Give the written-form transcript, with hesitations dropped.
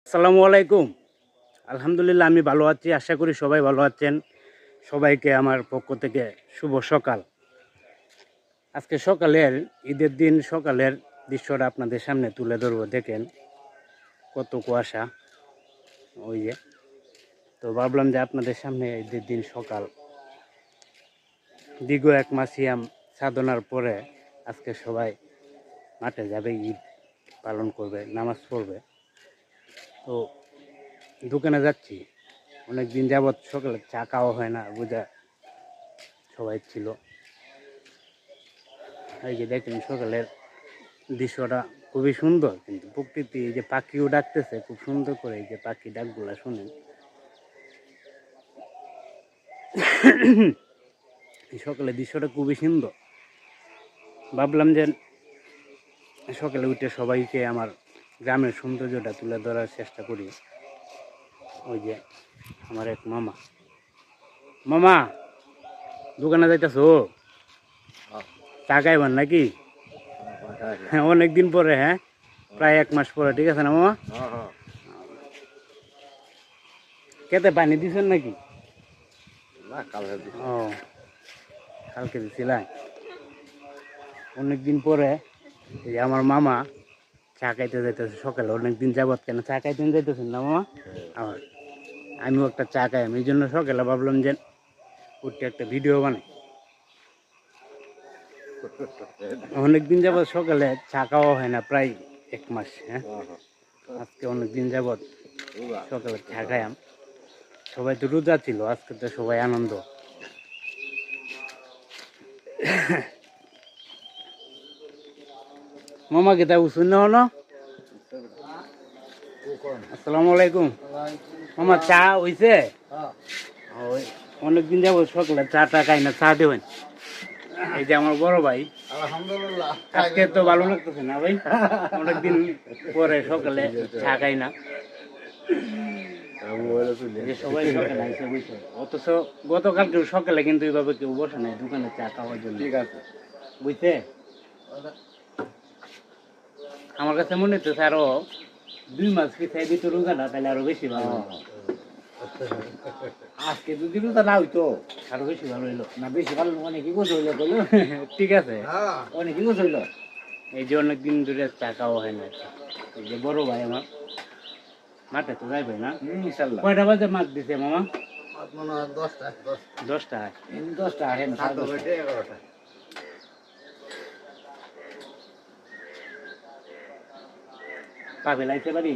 আসসালামু আলাইকুম। আলহামদুলিল্লাহ আমি ভালো আছি, আশা করি সবাই ভালো আছেন। সবাইকে আমার পক্ষ থেকে শুভ সকাল। আজকে সকালের ঈদের দিন সকালের দৃশ্যটা আপনাদের সামনে তুলে ধরবো। দেখেন কত কুয়াশা, ওই যে। তো ভাবলাম যে আপনাদের সামনে ঈদের দিন সকাল, দীর্ঘ এক মাস সিয়াম সাধনার পরে আজকে সবাই মাঠে যাবে, ঈদ পালন করবে, নামাজ পড়বে। তো দোকানে যাচ্ছি, অনেক দিন যাবৎ সকালে চা খাওয়া হয় না, বোঝা সবাই ছিল। এই যে দেখেন সকালের দৃশ্যটা খুবই সুন্দর, কিন্তু প্রকৃতি, এই যে পাখিও ডাকতেছে খুব সুন্দর করে, এই যে পাখি ডাকগুলা শুনেন। এই সকালের দৃশ্যটা খুবই সুন্দর। ভাবলাম যে সকালে উঠে সবাইকে আমার গ্রামের সৌন্দর্যটা তুলে ধরার চেষ্টা করি। ওই যে আমার এক মামা, মামা দোকানে যাইতেছো, চা খাইবেন নাকি? হ্যাঁ, অনেকদিন পরে, হ্যাঁ প্রায় এক মাস পরে, ঠিক আছে না মামা? খেতে পানি দিছেন নাকি? ও, কালকে দিছিলাম। অনেকদিন পরে এই যে আমার মামা চা খাইতে যাইতেছে সকালে, অনেকদিন যাবত। কেন চা খাইতে যাইতেছেন না মামা? আমার আমিও একটা চা খাই, আমি এই জন্য সকালে ভাবলাম যে উঠতে একটা ভিডিও বানাই। অনেকদিন যাবৎ সকালে চা খাওয়া হয় না, প্রায় এক মাস। হ্যাঁ, আজকে অনেকদিন যাবৎ সকালে চা খাইলাম। সবাই তো রোজা ছিল, আজকে তো সবাই আনন্দ। মামা কে তা শুন না? আসসালামু আলাইকুম মামা, চা হইছে? অনেকদিন যাবো সকালে চা টা খাই না, চা দেবেন? এই যে আমার বড় ভাই, আলহামদুলিল্লাহ আজকে তো ভালো লাগতেছে না ভাই, অনেকদিন পরে সকালে চা খাই না। সবাই সকালে আইসে বসে, অথচ গতকালকে সকালে কিন্তু এইভাবে কেউ বসে নাই দোকানে চা খাওয়ার জন্য, ঠিক আছে বুঝছে? আমার কাছে মনে হচ্ছে আরো 2 মাস পিছিয়ে দিত রোজাটা, তাহলে আরো বেশি ভালো হতো। আজকে যদি রোজা না হইতো আরো বেশি ভালো হইলো না, বেশি ভালো অনেক কি গোছ হইলো কইলো। ঠিক আছে, অনেক কি গোছ হইলো। এই যে অনেকদিন ধরে চা খাওয়া হয় না। এই যে বড় ভাই আমার মাঠে তো যাইবে না, ইনশাআল্লাহ। কয়টা বাজে মাছ দিছে মামা? মনে হয় 10টা 10টা। 10টা হেন 11টা। পাবে লাইতে পারি।